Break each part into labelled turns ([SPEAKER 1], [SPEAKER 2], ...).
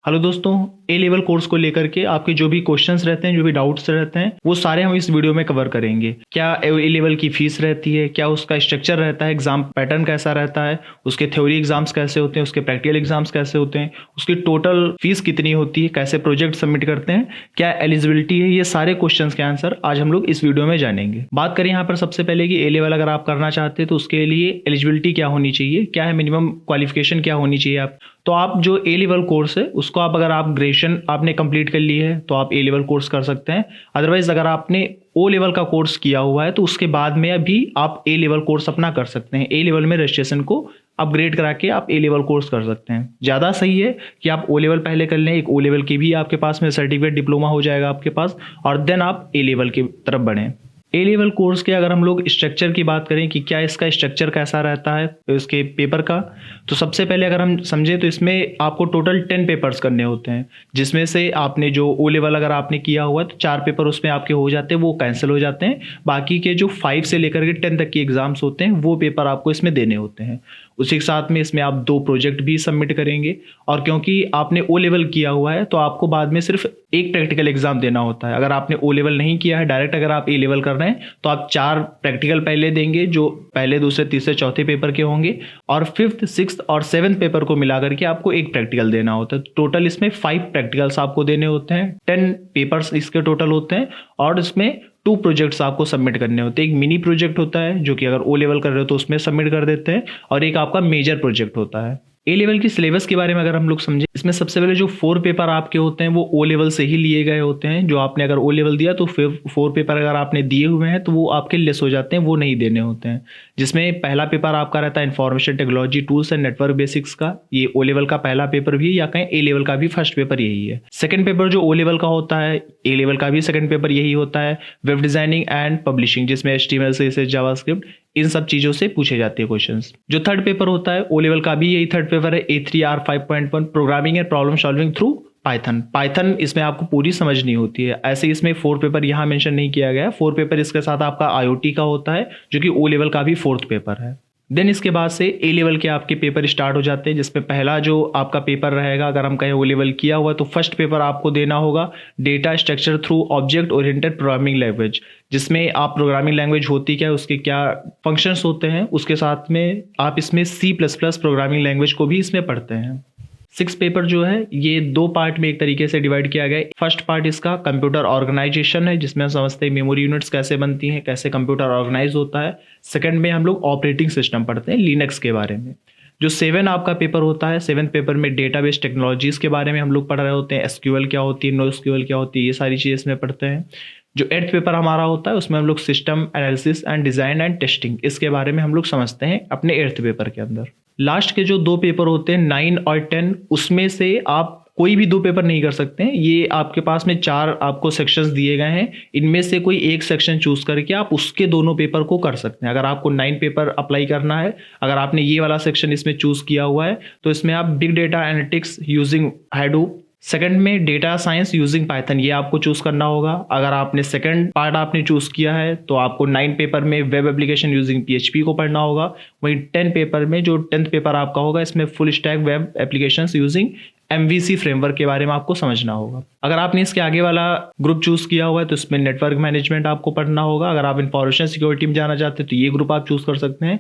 [SPEAKER 1] Hello दोस्तों, ए level course को लेकर के आपके जो भी क्वेश्चंस रहते हैं, जो भी डाउट्स रहते हैं, वो सारे हम इस वीडियो में कवर करेंगे। क्या ए लेवल की फीस रहती है, क्या उसका स्ट्रक्चर रहता है, एग्जाम पैटर्न कैसा रहता है, उसके थ्योरी एग्जाम्स कैसे होते हैं, उसके प्रैक्टिकल एग्जाम्स कैसे होते हैं, उसकी टोटल फीस कितनी होती है, कैसे प्रोजेक्ट सबमिट करते हैं, क्या एलिजिबिलिटी है, ये सारे क्वेश्चंस के आंसर आज हम लोग इस वीडियो में जानेंगे। बात करें यहाँ पर सबसे पहले कि ए लेवल अगर आप करना चाहते हैं तो उसके लिए एलिजिबिलिटी क्या होनी चाहिए, क्या है मिनिमम क्वालिफिकेशन क्या होनी चाहिए। आप तो आप जो ए लेवल कोर्स है उसको आप अगर आप ग्रेजुएशन आपने कंप्लीट कर ली है तो आप ए लेवल कोर्स कर सकते हैं। अदरवाइज अगर आपने ओ लेवल का कोर्स किया हुआ है तो उसके बाद में भी आप ए लेवल कोर्स अपना कर सकते हैं। ए लेवल में रजिस्ट्रेशन को अपग्रेड करा के आप ए लेवल कोर्स कर सकते हैं। ज़्यादा सही है कि आप ओ लेवल पहले कर लें, एक ओ लेवल की भी आपके पास में सर्टिफिकेट डिप्लोमा हो जाएगा आपके पास, और देन आप ए लेवल की तरफ बढ़ें। ए लेवल कोर्स के अगर हम लोग स्ट्रक्चर की बात करें कि क्या इसका स्ट्रक्चर कैसा रहता है इसके पेपर का, तो सबसे पहले अगर हम समझें तो इसमें आपको टोटल 10 पेपर्स करने होते हैं, जिसमें से आपने जो ओ लेवल अगर आपने किया हुआ है तो 4 पेपर उसमें आपके हो जाते हैं, वो कैंसिल हो जाते हैं। बाकी के जो 5 से लेकर के 10 तक की एग्जाम्स होते हैं वो पेपर आपको इसमें देने होते हैं। उसी के साथ में इसमें आप 2 प्रोजेक्ट भी सबमिट करेंगे, और क्योंकि आपने ओ लेवल किया हुआ है तो आपको बाद में सिर्फ एक प्रैक्टिकल एग्जाम देना होता है। अगर आपने ओ लेवल नहीं किया है, डायरेक्ट अगर आप ए लेवल कर रहे हैं तो आप 4 प्रैक्टिकल पहले देंगे, जो पहले, दूसरे, तीसरे, चौथे पेपर के होंगे, और 5th, 6th और 7th पेपर को मिला करके आपको एक प्रैक्टिकल देना होता है। टोटल इसमें 5 प्रैक्टिकल्स आपको देने होते हैं, 10 पेपर्स इसके टोटल होते हैं, और इसमें 2 प्रोजेक्ट्स आपको सबमिट करने होते हैं। एक मिनी प्रोजेक्ट होता है जो कि अगर ओ लेवल कर रहे हो तो उसमें सबमिट कर देते हैं, और एक आपका मेजर प्रोजेक्ट होता है। ए लेवल की सिलेबस के बारे में अगर हम लोग समझें, इसमें सबसे पहले जो 4 पेपर आपके होते हैं वो ओ लेवल से ही लिए गए होते हैं। जो आपने अगर ओ लेवल दिया तो 4 पेपर अगर आपने दिए हुए हैं तो वो आपके लेस हो जाते हैं, वो नहीं देने होते हैं। जिसमें पहला पेपर आपका रहता है information technology tools and network basics का, ये ओ लेवल का पहला पेपर भी है, या कहें ए लेवल का भी फर्स्ट पेपर यही है। सेकंड पेपर जो ओ लेवल का होता है, ए लेवल का भी सेकंड पेपर यही होता है, वेब डिजाइनिंग एंड पब्लिशिंग, जिसमें HTML CSS जावास्क्रिप्ट इन सब चीज़ों से पूछे जाते हैं क्वेश्चंस। जो थर्ड पेपर होता है ओ लेवल का भी यही थर्ड पेपर है, A3R 5.1 programming and problem solving through Python इसमें आपको पूरी समझनी होती है। ऐसे इसमें 4 पेपर यहाँ मेंशन नहीं किया गया है। 4 पेपर इसके साथ आपका IoT का होता है जो कि ओ लेवल का भी 4th पेपर है। देन इसके बाद से ए लेवल के आपके पेपर स्टार्ट हो जाते हैं, जिसमें पहला जो आपका पेपर रहेगा, अगर हम कहें ओ लेवल किया हुआ तो फर्स्ट पेपर आपको देना होगा data structure through object oriented programming language, जिसमें आप प्रोग्रामिंग लैंग्वेज होती क्या है, उसके क्या फंक्शंस होते हैं, उसके साथ में आप इसमें C++ प्रोग्रामिंग लैंग्वेज को भी इसमें पढ़ते हैं। 6 पेपर जो है ये 2 पार्ट में एक तरीके से डिवाइड किया गया है। फर्स्ट पार्ट इसका कंप्यूटर ऑर्गेनाइजेशन है, जिसमें हम समझते हैं मेमोरी यूनिट्स कैसे बनती हैं, कैसे कंप्यूटर ऑर्गेनाइज होता है। सेकंड में हम लोग ऑपरेटिंग सिस्टम पढ़ते हैं, लिनक्स के बारे में। जो 7 आपका पेपर होता है, 7th पेपर में डेटाबेस टेक्नोलॉजीज के बारे में हम लोग पढ़ रहे होते हैं, SQL क्या होती है, NoSQL क्या होती है, ये सारी चीज़ें इसमें पढ़ते हैं। जो 8th पेपर हमारा होता है उसमें हम लोग system analysis and design and testing, इसके बारे में हम लोग समझते हैं अपने 8th पेपर के अंदर। लास्ट के जो 2 पेपर होते हैं 9 और 10, उसमें से आप कोई भी 2 पेपर नहीं कर सकते हैं। ये आपके पास में 4 आपको सेक्शंस दिए गए हैं, इनमें से कोई एक सेक्शन चूज करके आप उसके दोनों पेपर को कर सकते हैं। अगर आपको 9 पेपर अप्लाई करना है, अगर आपने ये वाला सेक्शन इसमें चूज किया हुआ है तो इसमें आप big data analytics using Hadoop, second में डेटा साइंस यूजिंग पाइथन, ये आपको चूज करना होगा। अगर आपने सेकंड पार्ट आपने चूज किया है तो आपको 9 पेपर में वेब एप्लीकेशन यूजिंग PHP को पढ़ना होगा। वहीं 10 पेपर में जो 10th पेपर आपका होगा इसमें full stack web applications using MVC framework के बारे में आपको समझना होगा। अगर आपने इसके आगे वाला ग्रुप चूज किया हुआ है तो इसमें नेटवर्क मैनेजमेंट आपको पढ़ना होगा। अगर आप इंफॉर्मेशन सिक्योरिटी में जाना चाहते हैं तो ये ग्रुप आप चूज कर सकते हैं।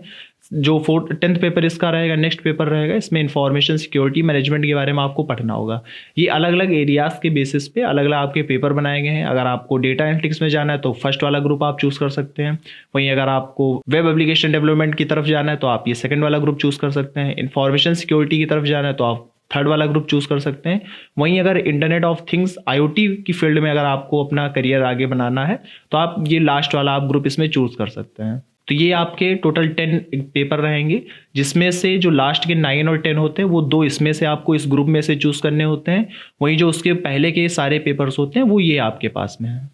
[SPEAKER 1] जो 10th पेपर इसका रहेगा, नेक्स्ट पेपर रहेगा, इसमें इंफॉर्मेशन सिक्योरिटी मैनेजमेंट के बारे में आपको पढ़ना होगा। ये अलग अलग एरियाज के बेसिस पे अलग अलग आपके पेपर बनाए गए हैं। अगर आपको डेटा एनालिटिक्स में जाना है तो फर्स्ट वाला ग्रुप आप चूज कर सकते हैं। वहीं अगर आपको वेब एप्लीकेशन डेवलपमेंट की तरफ जाना है तो आप ये सेकंड वाला ग्रुप चूज कर सकते हैं। इंफॉर्मेशन सिक्योरिटी की तरफ जाना है तो आप थर्ड वाला ग्रुप चूज कर सकते हैं। वहीं अगर इंटरनेट ऑफ थिंग्स IoT की फील्ड में अगर आपको अपना करियर आगे बनाना है तो आप ये लास्ट वाला आप ग्रुप इसमें चूज कर सकते हैं। तो ये आपके टोटल 10 पेपर रहेंगे, जिसमें से जो लास्ट के 9 और 10 होते हैं वो 2 इसमें से आपको इस ग्रुप में से चूज करने होते हैं। वहीं जो उसके पहले के सारे पेपर्स होते हैं वो ये आपके पास में है।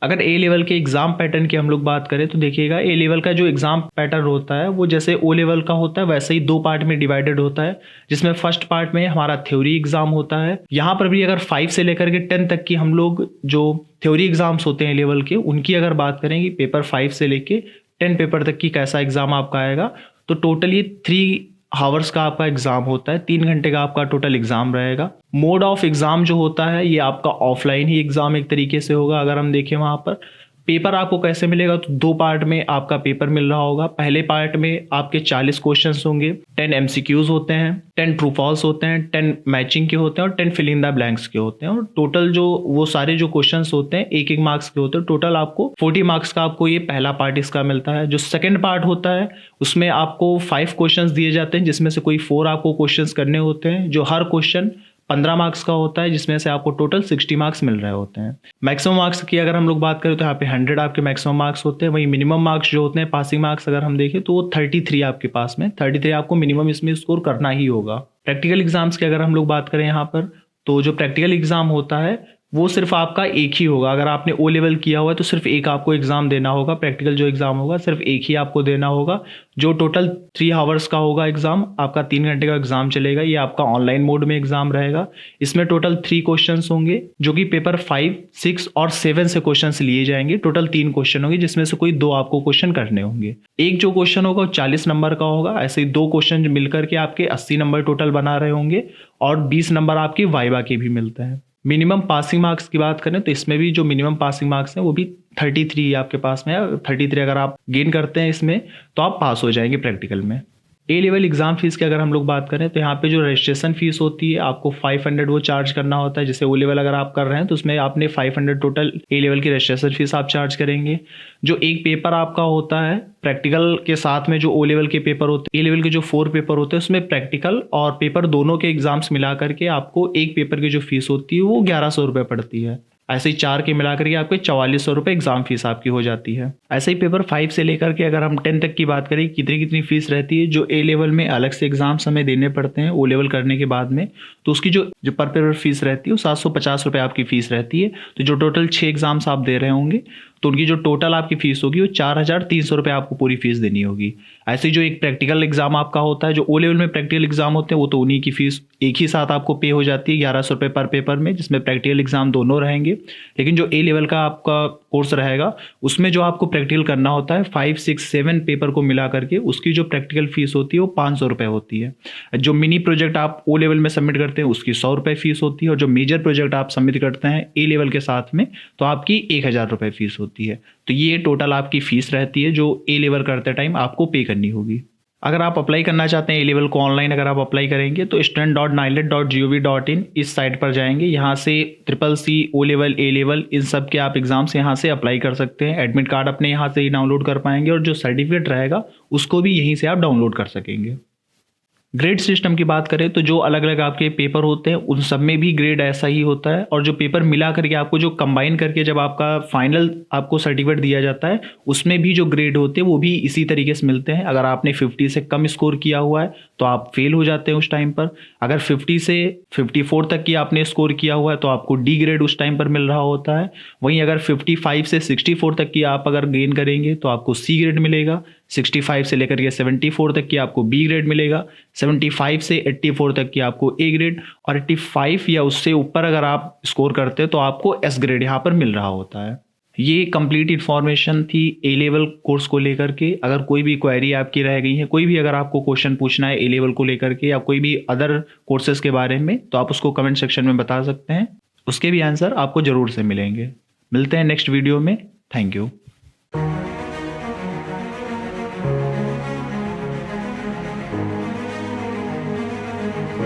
[SPEAKER 1] अगर ए लेवल के एग्जाम पैटर्न की हम लोग बात करें तो देखिएगा, ए लेवल का जो एग्जाम पैटर्न होता है वो जैसे ओ लेवल का होता है वैसे ही 2 पार्ट में डिवाइडेड होता है, जिसमें फर्स्ट पार्ट में हमारा थ्योरी एग्जाम होता है। यहाँ पर भी अगर 5 से लेकर के 10 तक की हम लोग जो थ्योरी एग्जाम्स होते हैं लेवल के, उनकी अगर बात करें कि पेपर 5 से लेके 10 पेपर तक की कैसा एग्जाम आपका आएगा, तो टोटल ये 3 हावर्स का आपका एग्ज़ाम होता है, 3 घंटे का आपका टोटल एग्ज़ाम रहेगा। मोड ऑफ एग्ज़ाम जो होता है ये आपका ऑफलाइन ही एग्ज़ाम एक तरीके से होगा। अगर हम देखें वहाँ पर पेपर आपको कैसे मिलेगा, तो 2 पार्ट में आपका पेपर मिल रहा होगा। पहले पार्ट में आपके 40 क्वेश्चंस होंगे, 10 एमसीक्यूज होते हैं, 10 ट्रू फॉल्स होते हैं, 10 मैचिंग के होते हैं और 10 फिल इन द ब्लैंक्स के होते हैं। और टोटल जो वो सारे जो क्वेश्चंस होते हैं 1-1 मार्क्स के होते हैं। टोटल आपको 40 मार्क्स का आपको ये पहला पार्ट इसका मिलता है। जो सेकंड पार्ट होता है उसमें आपको 5 क्वेश्चंस दिए जाते हैं, जिसमें से कोई 4 आपको क्वेश्चंस करने होते हैं, जो हर क्वेश्चन 15 मार्क्स का होता है, जिसमें से आपको टोटल 60 मार्क्स मिल रहे होते हैं। मैक्सिमम मार्क्स की अगर हम लोग बात करें तो यहाँ पे 100 आपके मैक्सिमम मार्क्स होते हैं। वहीं मिनिमम मार्क्स जो होते हैं, पासिंग मार्क्स अगर हम देखें तो वो 33 आपके पास में 33 आपको मिनिमम इसमें स्कोर करना ही होगा। प्रैक्टिकल एग्जाम्स की अगर हम लोग बात करें यहाँ पर, तो जो प्रैक्टिकल एग्जाम होता है वो सिर्फ आपका एक ही होगा। अगर आपने ओ लेवल किया हुआ है तो सिर्फ एक आपको एग्ज़ाम देना होगा। प्रैक्टिकल जो एग्ज़ाम होगा सिर्फ एक ही आपको देना होगा, जो टोटल 3 आवर्स का होगा एग्ज़ाम। आपका 3 घंटे का एग्ज़ाम चलेगा। ये आपका ऑनलाइन मोड में एग्ज़ाम रहेगा। इसमें टोटल 3 क्वेश्चंस होंगे, जो कि पेपर 5, 6 और 7 से क्वेश्चंस लिए जाएंगे। टोटल 3 क्वेश्चन होंगे, जिसमें से कोई 2 आपको क्वेश्चन करने होंगे। एक जो क्वेश्चन होगा वो 40 नंबर का होगा। ऐसे ही 2 क्वेश्चन मिलकर के आपके 80 नंबर टोटल बना रहे होंगे और 20 नंबर आपके वाइवा के भी मिलते हैं। मिनिमम पासिंग मार्क्स की बात करें तो इसमें भी जो मिनिमम पासिंग मार्क्स हैं वो भी 33 आपके पास में है। 33 अगर आप गेन करते हैं इसमें तो आप पास हो जाएंगे प्रैक्टिकल में। ए लेवल एग्जाम फीस की अगर हम लोग बात करें तो यहाँ पे जो रजिस्ट्रेशन फीस होती है आपको 500 वो चार्ज करना होता है। जैसे ओ लेवल अगर आप कर रहे हैं तो उसमें आपने 500 टोटल ए लेवल की रजिस्ट्रेशन फीस आप चार्ज करेंगे। जो एक पेपर आपका होता है प्रैक्टिकल के साथ में, जो ओ लेवल के पेपर होते हैं, ए लेवल के जो 4 पेपर होते हैं उसमें प्रैक्टिकल और पेपर दोनों के एग्जाम्स मिला करके आपको एक पेपर की जो फीस होती है वो 1100 रुपये पड़ती है। ऐसे ही 4 के मिलाकर के आपके 4400 रुपये एग्जाम फीस आपकी हो जाती है। ऐसे ही पेपर 5 से लेकर के अगर हम 10 तक की बात करें कितनी कितनी फीस रहती है, जो ए लेवल में अलग से एग्जाम्स हमें देने पड़ते हैं ओ लेवल करने के बाद में, तो उसकी जो पर पेपर फीस रहती है वो 750 रुपये आपकी फीस रहती है। तो जो टोटल 6 एग्जाम्स आप दे रहे होंगे तो उनकी जो टोटल आपकी फीस होगी वो 4300 रुपये आपको पूरी फीस देनी होगी। ऐसे जो एक प्रैक्टिकल एग्जाम आपका होता है, जो ओ लेवल में प्रैक्टिकल एग्जाम होते हैं वो तो उन्हीं की फीस एक ही साथ आपको पे हो जाती है 1100 रुपये पर पेपर में, जिसमें प्रैक्टिकल एग्जाम दोनों रहेंगे। लेकिन जो ए लेवल का आपका कोर्स रहेगा उसमें जो आपको प्रैक्टिकल करना होता है 5, 6, 7 पेपर को मिला करके उसकी जो प्रैक्टिकल फीस होती है वो 500 रुपये होती है। जो मिनी प्रोजेक्ट आप ओ लेवल में सबमिट करते हैं उसकी 100 रुपये फीस होती है, और जो मेजर प्रोजेक्ट आप सबमिट करते हैं ए लेवल के साथ में तो आपकी 1000 रुपये फीस होती है। तो ये टोटल आपकी फीस रहती है जो ए लेवल करते टाइम आपको पे करनी होगी। अगर आप अप्लाई करना चाहते हैं ए लेवल को ऑनलाइन अगर आप अप्लाई करेंगे तो student.nilet.gov.in इस साइट पर जाएंगे। यहाँ से CCC, O level, A level इन सब के आप एग्जाम्स यहाँ से अप्लाई कर सकते हैं। एडमिट कार्ड अपने यहाँ से ही डाउनलोड कर पाएंगे और जो सर्टिफिकेट रहेगा उसको भी यहीं से आप डाउनलोड कर सकेंगे। ग्रेड सिस्टम की बात करें तो जो अलग अलग आपके पेपर होते हैं उन सब में भी ग्रेड ऐसा ही होता है, और जो पेपर मिला करके आपको जो कंबाइन करके जब आपका फाइनल आपको सर्टिफिकेट दिया जाता है उसमें भी जो ग्रेड होते हैं वो भी इसी तरीके से मिलते हैं। अगर आपने 50 से कम स्कोर किया हुआ है तो आप फेल हो जाते हैं उस टाइम पर। अगर 50 से 54 तक की आपने स्कोर किया हुआ है तो आपको डी ग्रेड उस टाइम पर मिल रहा होता है। वहीं अगर 55 से 64 तक की आप अगर गेन करेंगे तो आपको सी ग्रेड मिलेगा। 65 से लेकर के 74 तक की आपको बी ग्रेड मिलेगा। 75 से 84 तक की आपको ए ग्रेड, और 85 या उससे ऊपर अगर आप स्कोर करते हैं तो आपको एस ग्रेड यहाँ पर मिल रहा होता है। ये कंप्लीट इन्फॉर्मेशन थी ए लेवल कोर्स को लेकर के। अगर कोई भी क्वेरी आपकी रह गई है, कोई भी अगर आपको क्वेश्चन पूछना है ए लेवल को लेकर के या कोई भी अदर कोर्सेज के बारे में, तो आप उसको कमेंट सेक्शन में बता सकते हैं। उसके भी आंसर आपको ज़रूर से मिलेंगे। मिलते हैं नेक्स्ट वीडियो में। Thank you.